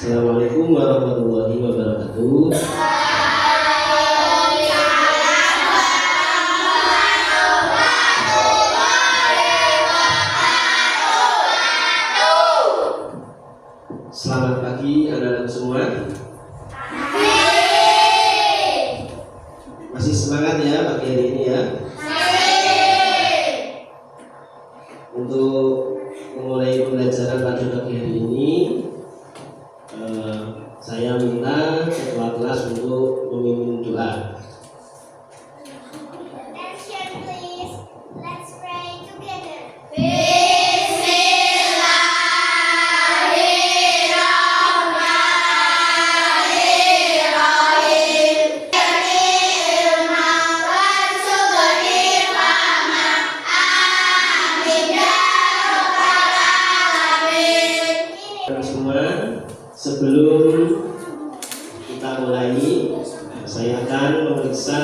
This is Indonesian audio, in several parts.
Assalamualaikum warahmatullahi wabarakatuh. Selamat pagi anak-anak semua. Masih semangat ya pagi hari ini ya? Untuk memulai pembelajaran pada pagi hari ini, saya minta ketua kelas untuk memimpin doa. Attention please, let's pray together. Semua, sebelum kita mulai, saya akan memeriksa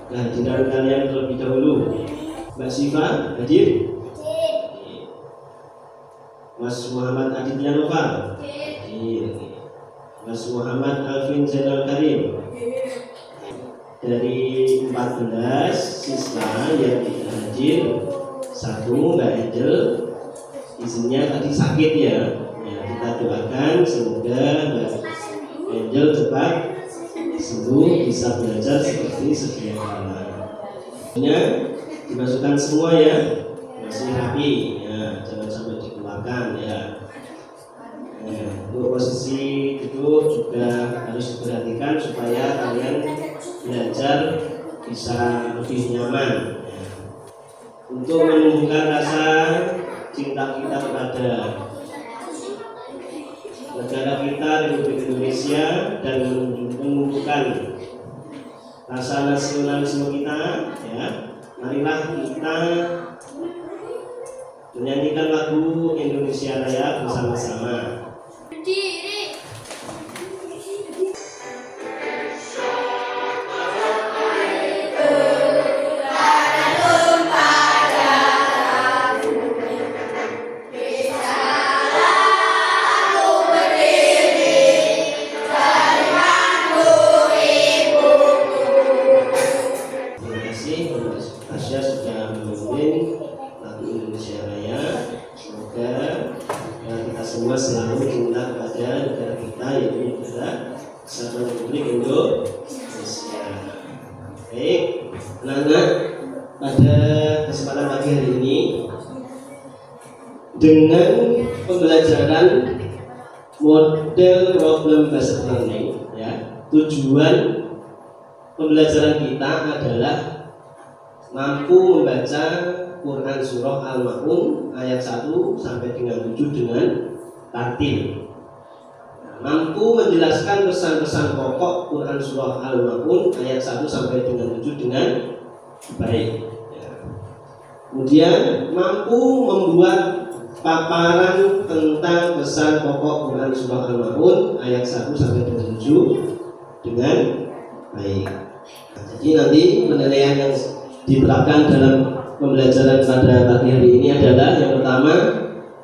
kehadiran kalian terlebih dahulu. Mbak Siva hadir? Mas Muhammad Aditya Nova hadir. Mas Muhammad Alvin Zainal Karim. Dari 14 siswa yang tidak hadir, satu Mbak Angel izinnya tadi sakit ya. Kita doakan semoga Mbak Angel cepat sembuh, bisa belajar seperti sedia kala. Dimasukkan semua ya, masih rapi ya, jangan sampai dikeluarkan ya. Untuk posisi duduk juga harus diperhatikan supaya kalian belajar bisa lebih nyaman ya. Untuk menumbuhkan rasa cinta kita kepada negara kita, Republik Indonesia, dan menumbuhkan rasa nasionalisme kita ya, marilah kita menyanyikan lagu Indonesia Raya bersama-sama. Tasya sudah memimpin lagu Indonesia Raya. Semoga kita semua selalu cinta kepada negara kita, yaitu negara Kesatuan Republik Indonesia. Baik, anak-anak, pada kesempatan pagi hari ini dengan pembelajaran model problem based learning ya, tujuan pembelajaran kita adalah mampu membaca Quran Surah Al-Ma'un ayat 1 sampai dengan 7 dengan tartil. Mampu menjelaskan pesan-pesan pokok Quran Surah Al-Ma'un ayat 1 sampai dengan 7 dengan baik. Kemudian mampu membuat paparan tentang pesan pokok Quran Surah Al-Ma'un ayat 1 sampai dengan 7 dengan baik. Jadi nanti penilaian yang diterapkan dalam pembelajaran pada pagi hari ini adalah yang pertama,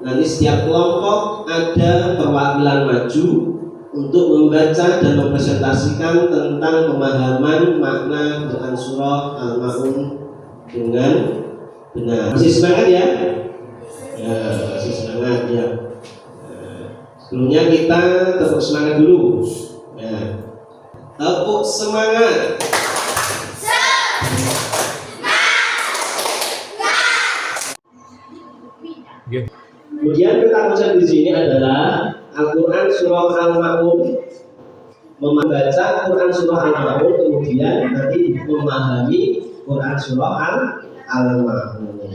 nanti setiap kelompok ada perwakilan maju untuk membaca dan mempresentasikan tentang pemahaman makna Quran Surah Al-Ma'un dengan benar. Masih semangat ya? Ya, masih semangat ya. Sebelumnya kita tepuk semangat dulu. Ya. Tepuk semangat. Kemudian kita konsep di sini adalah Al-Quran Surah Al-Ma'un, membaca Quran Surah Al-Ma'un, kemudian nanti memahami Quran Surah Al-Ma'un.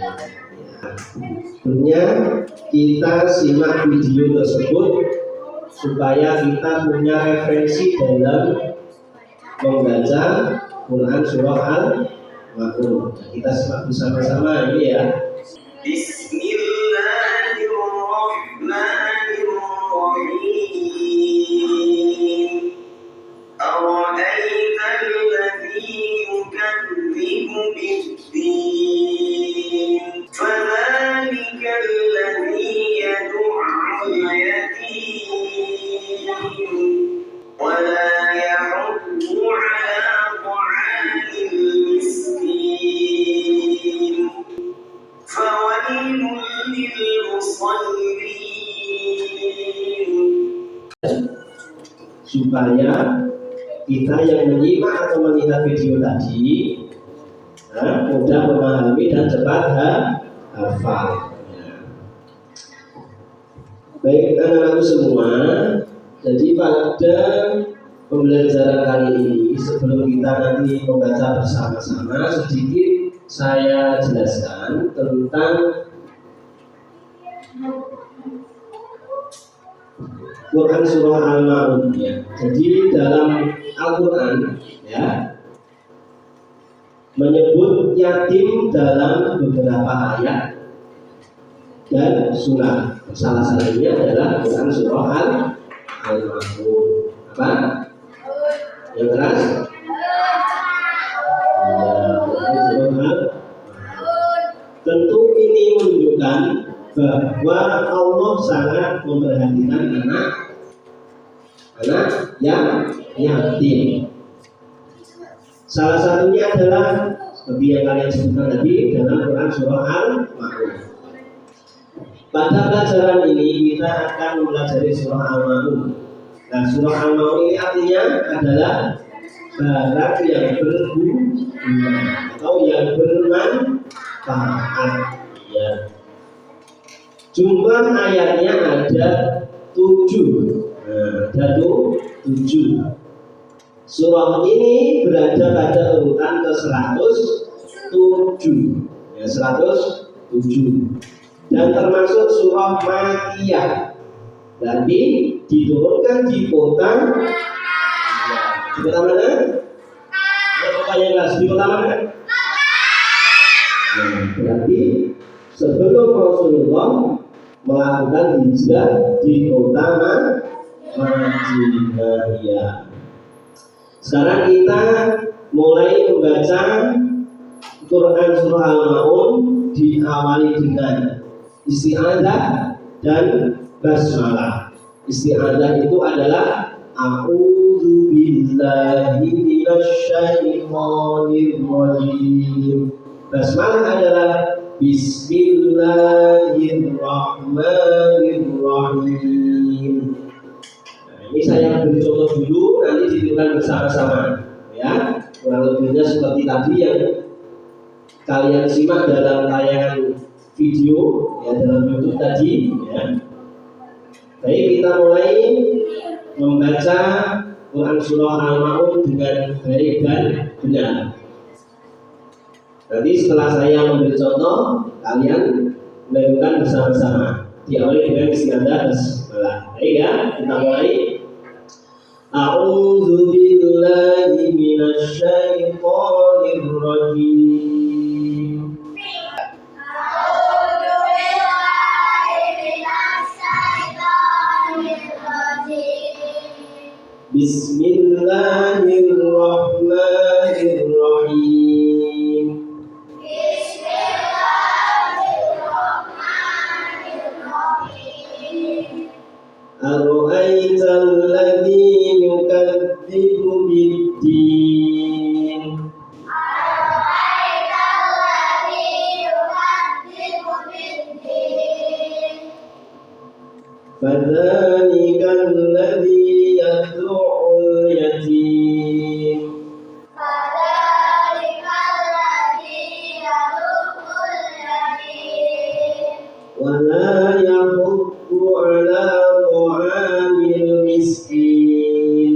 Sebelumnya kita simak video tersebut supaya kita punya referensi dalam membaca Quran Surah Al-Ma'un. Kita simak bersama-sama ini ya. Bismillahirrahmanirrahim. Ara'aita alladhi yukazzibu bid-din, fadhalika alladhi yad'u al-yatim supaya kita yang menyimak atau melihat video tadi mudah memahami dan cepat hafal. Baik anak-anakku semua, jadi pada pembelajaran kali ini sebelum kita nanti membaca bersama-sama, sedikit saya jelaskan tentang Quran surah Al-Ma'un ya. Jadi dalam Al-Quran ya menyebut yatim dalam beberapa ayat dan surah. Salah satunya adalah Quran surah Al-Ma'un. Apa? Yang keras? Tentu ini menunjukkan bahwa Allah sangat memperhatikan anak yang yatim. Salah satunya adalah seperti yang kalian sebutkan tadi dalam Quran surah Al-Ma'un. Pada pelajaran ini kita akan mempelajari surah Al-Ma'un. Nah, surah Al-Ma'un ini artinya adalah barang yang berguna atau yang bermanfaat. Ya. Jumlah ayatnya ada 7. Ada 7. Surah ini berada pada urutan ke-107. Ya, 107. Dan termasuk surah Makkiyah. Berarti diturunkan di kota mana? Kota yang jelas di kota mana? Berarti sebelum Rasulullah melakukan hijrah di kota Madinah ya. Sekarang kita mulai membaca Quran surah Al-Ma'un diawali dengan isti'adzah dan basmalah. Isti'adzah itu adalah a'udzu billahi minasyaitonir rajim. Basmalah adalah bismillahirrahmanirrahim. Nah, ini saya beri contoh dulu, nanti ditirukan bersama-sama ya. Kurang lebihnya seperti tadi yang kalian simak dalam tayangan video ya, dalam YouTube tadi ya. Baik, kita mulai membaca Quran surah Al-Ma'un dengan baik dan benar. Nanti setelah saya memberi contoh, kalian melakukan bersama-sama. Diawali dengan isti'adzah basmalah. Baik ya, kita mulai. A'udzu billahi minasyaitonir rajim. Bismillahirrahmanirrahim. Ara'aital ladzi yukadzibu bid-din. Fadzalika alladzi yad'ul yatim. Wa la yahuddu 'ala ta'amil miskin.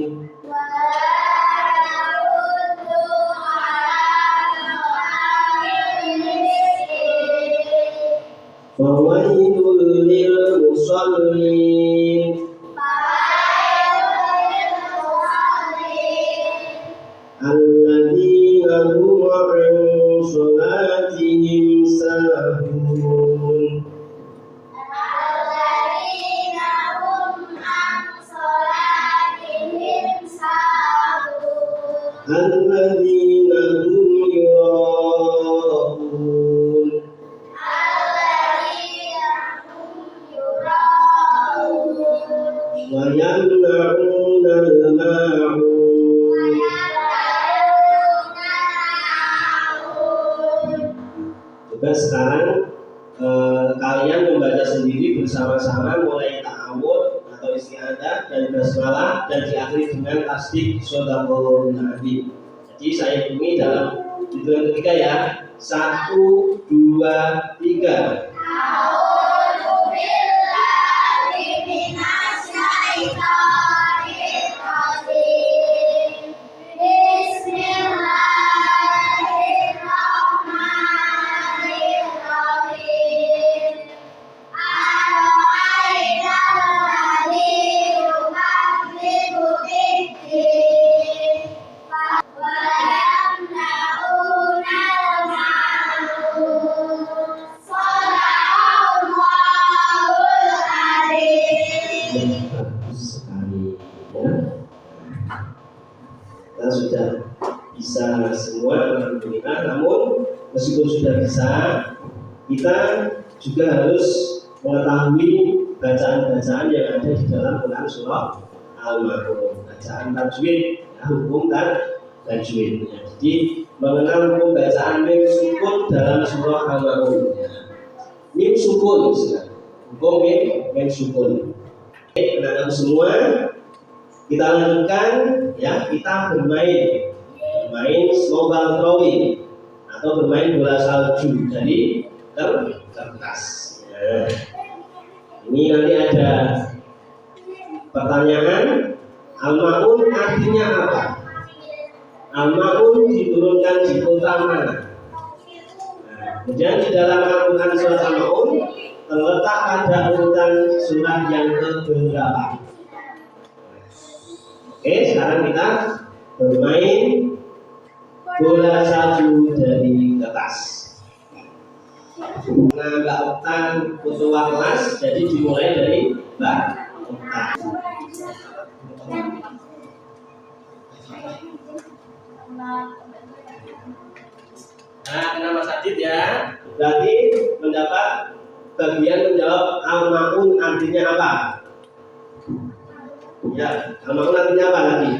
Fawailul lil musallin. Alladzina hum 'an shalatihim sahun. Alladzina hum yura'un. Wa yamna'una al-ma'un. Coba sekarang kalian membaca sendiri bersama-sama mulai ta'awud atau isti'adzah dan basmalah. basmalah dan diakhiri dengan tasdik sodaqul nabi. Jadi saya bunyi dalam hitungan ketiga ya. 1, 2, 3. Bagus sekali ya. Kita sudah bisa semua alhamdulillah. Namun meskipun sudah bisa, kita juga harus mengetahui bacaan-bacaan yang ada di dalam Quran surah Al-Ma'un. Bacaan tajwid, ya, hukum dan tajwid. Ya. Jadi mengenal hukum bacaan mim sukun dalam surah Al-Ma'un. Ya. Mim sukun, hukum mim sukun. Anak-anak semua, kita lanjutkan ya, kita bermain snowball throwing atau bermain bola salju dari kertas ya. Ini nanti ada pertanyaan, Al-Ma'un artinya apa? Al-Ma'un diturunkan di kota mana? Kemudian di dalam Al-Quran surat Al-Ma'un terletak pada urutan surat yang keberapa? Oke, sekarang kita bermain bola salju dari kertas. Nah, Mbak Oktan ketua kelas, jadi dimulai dari Mbak Oktan. Nah, kena Mas Adit ya. Berarti mendapat bagian menjawab Al-Ma'un artinya apa? Ya, Al-Ma'un artinya apa lagi?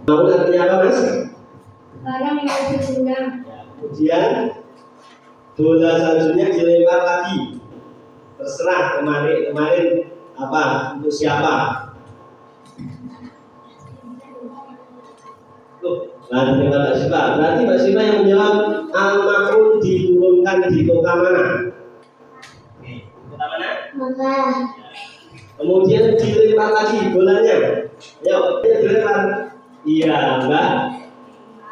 Al-Ma'un artinya apa, Mas? Barang yang berguna. Kemudian bola saljunya dilempar lagi. Terserah kemarin apa untuk siapa? Tuh, nanti Mbak Siva. Berarti Mbak Siva yang menjawab Al-Ma'un diturunkan di kota mana? Kota mana? Mekah. Kemudian dilempar lagi bolanya. Ayo, dilempar. Iya, Mbak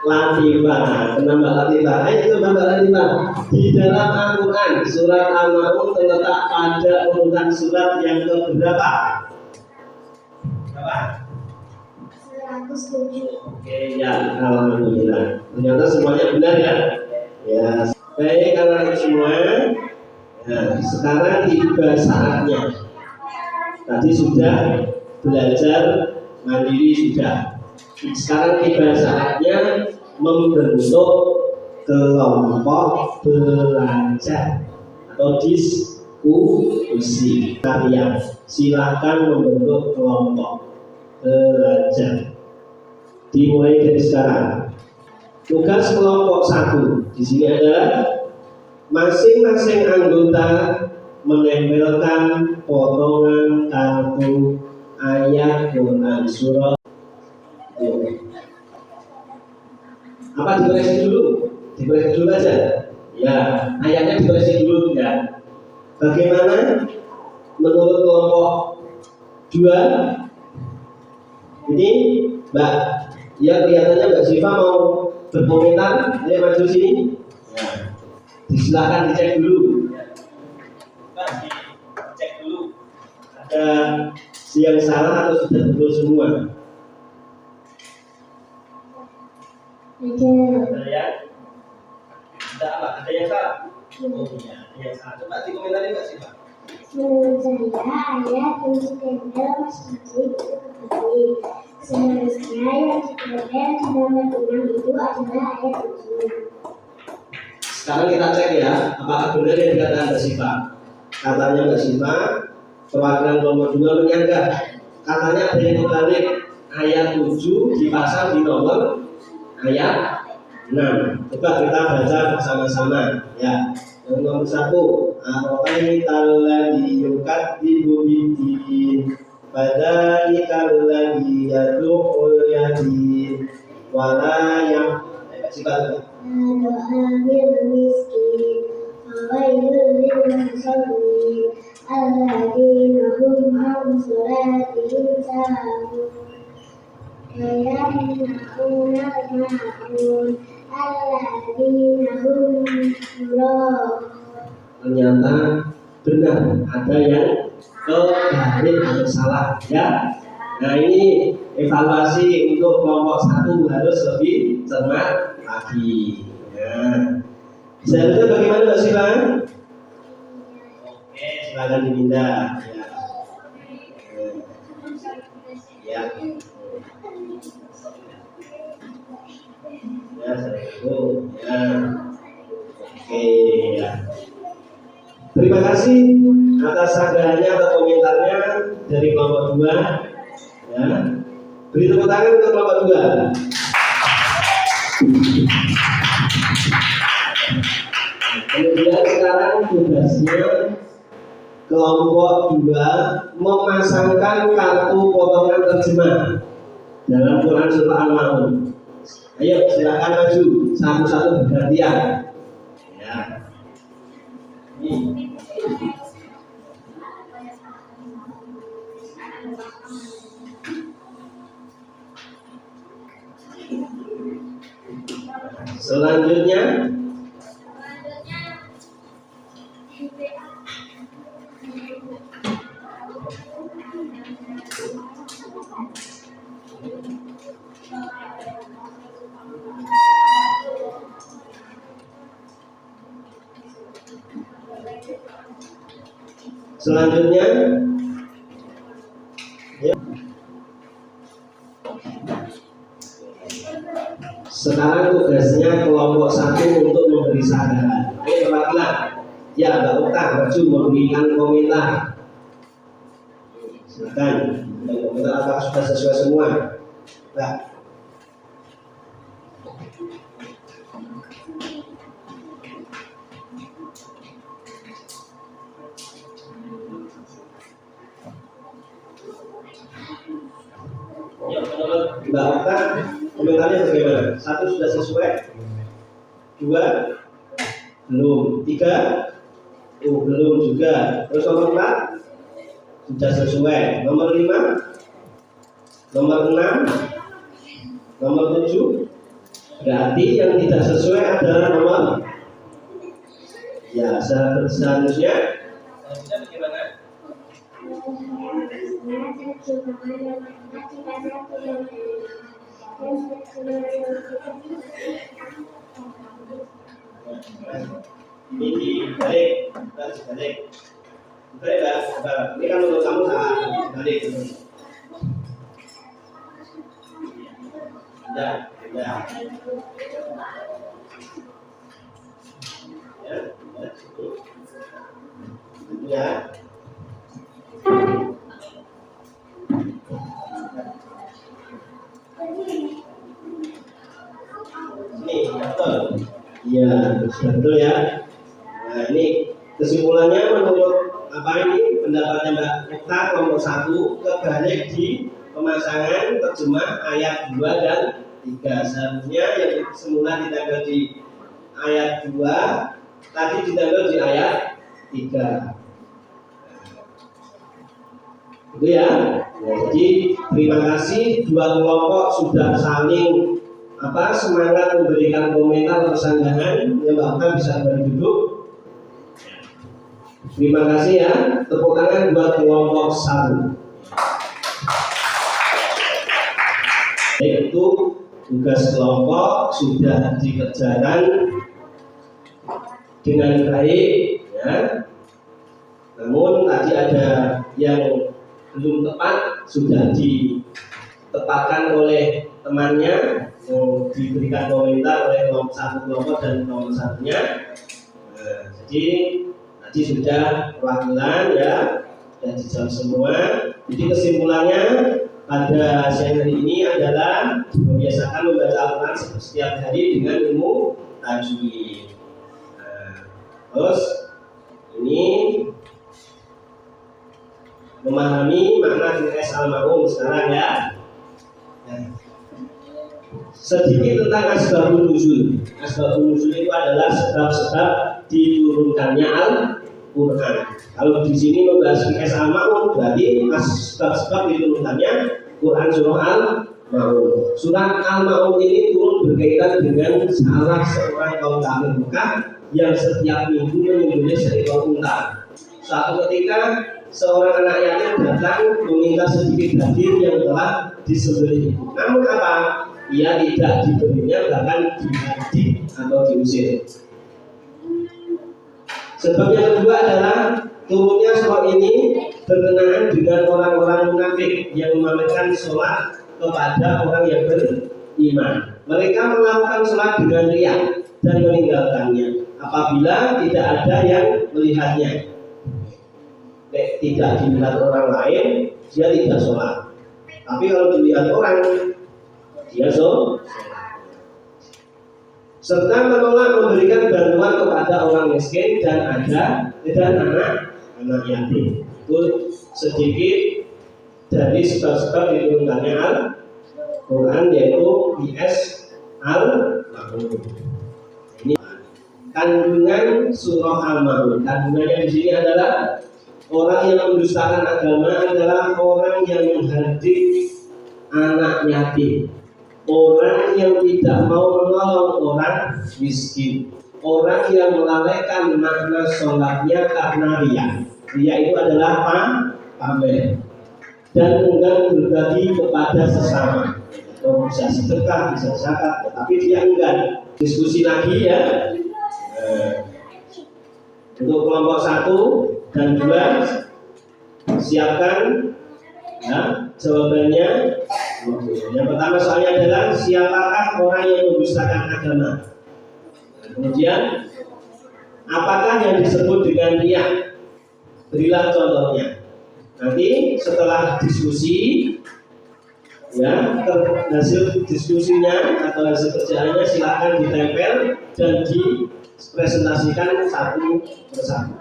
Latifah. Kenapa Mbak Latifah? Ayo coba Mbak Latifah. Di dalam Al-Quran surat Al-Ma'un terletak pada urutan surat yang keberapa? Berapa? 107. Oke, ya, alhamdulillah. Ternyata semuanya benar ya. Ya, baik anak-anak semua. Nah, sekarang tiba saatnya. Tadi sudah belajar mandiri sudah. Sekarang tiba saatnya membentuk kelompok belajar atau diskusi. Kalian silahkan membentuk kelompok belajar. Dimulai dari sekarang. Tugas kelompok 1 di sini adalah masing-masing anggota menempelkan potongan kartu ayat Quran surah. Apa dikoreksi dulu? Dikoreksi dulu aja. Ya, ayatnya dikoreksi dulu ya. Bagaimana menurut kelompok 2? Ini Mbak, ya kelihatannya Mbak Siva mau berkomentar. Ayo maju sini. Ya. Silakan dicek dulu. Cek dulu. Ada yang salah atau sudah betul semua? Ada ya? Ada apa? Ada yang salah? Oh iya, ada yang salah. Coba dikomentari Mbak Siva. Menurut saya ayat yang ditempel masjid itu kembali. Seharusnya yang ditempel di dalam Quran itu adalah ayat 7. Sekarang kita cek ya, apakah benar yang dikatakan Mbak Siva. Katanya Mbak Siva, perwakilan kelompok 2 menyanggah. Katanya ada yang kebalik, ayat 7 dipasang di nomor ayat 6. Coba kita baca bersama-sama ya. Yang nomor 1, Ar-Ra'aital ladzi yukadzibu bid-din. Fadzalikal ladzi yad'ul yatim wa la yam. Sifat Hamil miskin, wailul lil musallin, alladzina hum an salatihim sahun, yamna'una al-ma'un, alladzina hum yura'un. ternyata benar ada yang kebalik atau salah ya. Nah ini evaluasi untuk kelompok 1 harus lebih cermat lagi ya. Seharusnya bagaimana Mbak Sila? Oke, silakan dipindah ya. Ya. Ya, satu. Ya. Oke ya. Terima kasih atas sanggahannya atau komentarnya dari kelompok 2 ya. Beri tepuk tangan untuk kelompok 2. Kemudian sekarang tugasnya kelompok 2 memasangkan kartu potongan terjemah dalam Quran Surah Al-Ma'un. Ayo silakan maju satu-satu bergantian ya. Ini. Selanjutnya ya. Sekarang tugasnya kelompok 1 untuk memberi sanggahan. Ayo perwakilan. Ya, Mbak Okta maju memberikan komentar. Silakan. Komentar apakah sudah sesuai semua? Mbak. Ya, menurut Mbak Okta komentarnya bagaimana? 1 sudah sesuai, 2 belum, 3 belum juga. Terus nomor 4 sudah sesuai, nomor 5, nomor 6, nomor 7. Berarti yang tidak sesuai adalah nomor ya seharusnya bagaimana? Ini balik, balik. Ini kan menurut kamu salah, balik. Ya. Ya. Nih, betul. Iya, betul ya. Nah, ini kesimpulannya menurut apa ini pendapatnya Mbak Okta kelompok 1 kebalik di pemasangan terjemah ayat 2 dan 3. Seharusnya yang semula ditempel di ayat 2 tadi ditempel di ayat 3. Itu ya. Jadi terima kasih dua kelompok sudah saling semangat memberikan komentar atau sanggahan. Yang Mbak Okta bisa kembali duduk. Terima kasih ya. Tepuk tangan buat kelompok 1. Itu tugas kelompok sudah dikerjakan dengan baik ya. Namun tadi ada yang belum tepat, sudah ditepatkan oleh temannya yang diberikan komentar oleh kelompok 1 kelompok dan kelompok 1-nya. Nah, jadi tadi sudah perwakilan ya, sudah dijawab semua. Jadi kesimpulannya pada siang hari ini adalah membiasakan membaca Al-Quran setiap hari dengan ilmu tajwid. Nah, terus ini memahami makna QS Al-Ma'un sekarang ya. Sedikit tentang asbabun nuzul. Asbabun nuzul itu adalah sebab-sebab diturunkannya Al-Quran. Kalau di sini membahas QS Al-Ma'un, berarti sebab-sebab diturunkannya Quran surah Al-Ma'un. Surat Al-Ma'un ini turun berkaitan dengan salah seorang kaum kafir Mekah yang setiap minggu menyembelih seekor unta. Suatu ketika seorang anak yatim datang meminta sedikit daging yang telah disembelih. Namun apa? Ia tidak diberinya, bahkan dihadik atau diusir. Sebab yang kedua adalah turunnya surah ini berkenaan dengan orang-orang munafik yang memamerkan sholat kepada orang yang beriman. Mereka melakukan sholat dengan riya dan meninggalkannya apabila tidak ada yang melihatnya. Tidak dilihat orang lain, dia tidak sholat. Tapi kalau dilihat orang, dia sholat. Serta menolak memberikan bantuan kepada orang miskin dan anak yatim. Itu sedikit dari sebab-sebab diturunkannya Al-Quran, yaitu QS Al-Ma'un. Ini kandungan surah Al-Ma'un. Kandungannya di sini adalah orang yang mendustakan agama adalah orang yang menghadik anak yatim, orang yang tidak mau menolong orang miskin, orang yang melalaikan makna sholatnya karena riya. Riya itu adalah pamer dan enggan berbagi kepada sesama. Oh, bisa sedekah, bisa zakat, tapi dia enggan. Diskusi lagi ya. Untuk kelompok 1 dan 2 siapkan ya jawabannya. Yang pertama soalnya adalah siapakah orang yang mendustakan agama. Kemudian apakah yang disebut dengan riya? Berilah contohnya. Nanti setelah diskusi ya, hasil diskusinya atau hasil kerjaannya silakan ditempel dan dipresentasikan satu persatu.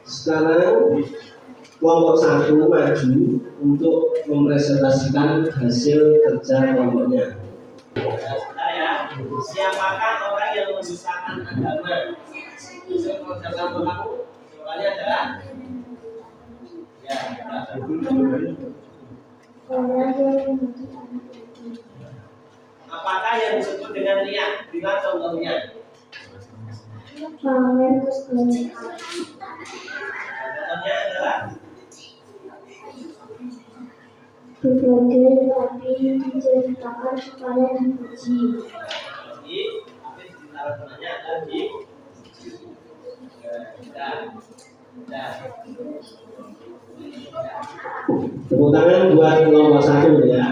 Sekarang kelompok 1 maju untuk mempresentasikan hasil kerja kelompoknya. Ya, siapakah orang yang mendustakan agama? Hasil kerja kelompok aku jawabannya adalah ya, apakah yang disebut dengan riya? Bila contohnya. Pamer kesulitan. Contohnya adalah berbagai tapi diceritakan supaya dipuji. tapi ditaruh tengahnya adalah tepuk tangan buat kelompok 1 ya.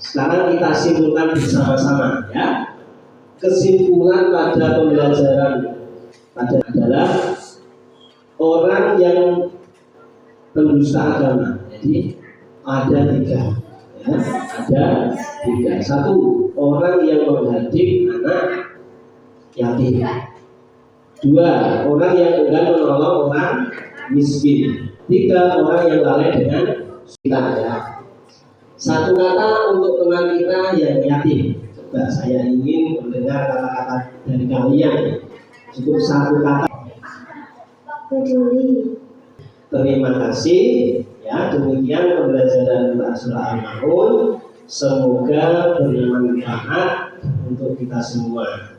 Sekarang kita simpulkan bersama-sama ya. Kesimpulan pada pembelajaran adalah orang yang pendusta agama. Jadi ada 3 ya, ada 3. 1, orang yang menghadik anak yatim. 2, orang yang enggan menolong orang miskin. 3, orang yang lalai dengan kita ya. Satu kata untuk teman kita yang yatim. Coba saya ingin mendengar kata-kata dari kalian. Cukup satu kata. Peduli. Terima kasih ya. Demikian pembelajaran surah Al-Ma'un. Semoga bermanfaat untuk kita semua.